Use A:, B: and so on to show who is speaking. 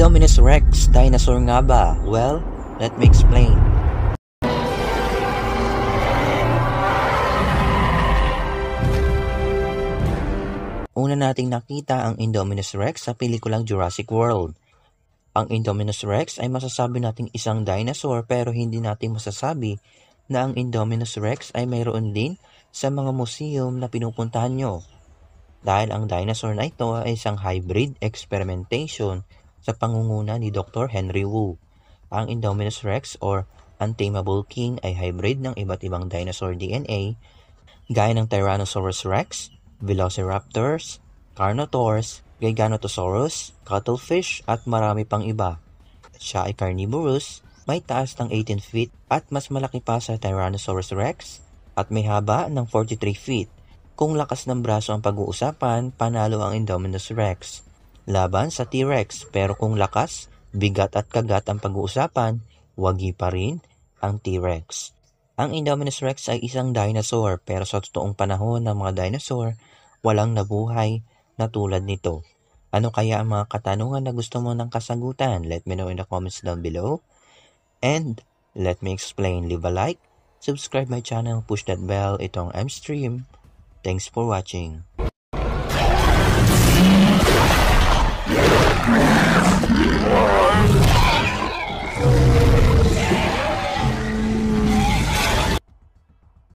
A: Indominus Rex, dinosaur nga ba? Well, let me explain. Una nating nakita ang Indominus Rex sa pelikulang Jurassic World. Ang Indominus Rex ay masasabi nating isang dinosaur pero hindi natin masasabi na ang Indominus Rex ay mayroon din sa mga museum na pinupuntahan nyo. Dahil ang dinosaur na ito ay isang hybrid experimentation sa pangunguna ni Dr. Henry Wu. Ang Indominus Rex or Untamable King ay hybrid ng iba't ibang dinosaur DNA gaya ng Tyrannosaurus Rex, Velociraptors, Carnotaurs, Giganotosaurus, Cuttlefish at marami pang iba. Siya ay carnivorous, may taas ng 18 feet at mas malaki pa sa Tyrannosaurus Rex at may haba ng 43 feet. Kung lakas ng braso ang pag-uusapan, panalo ang Indominus Rex laban sa T-Rex, pero kung lakas, bigat at kagat ang pag-uusapan, wagi pa rin ang T-Rex. Ang Indominus Rex ay isang dinosaur pero sa totoong panahon ng mga dinosaur, walang nabuhay na tulad nito. Ano kaya ang mga katanungan na gusto mo ng kasagutan? Let me know in the comments down below. And let me explain. Leave a like, subscribe my channel, push that bell. Itong Mstream. Thanks for watching.
B: Yeah.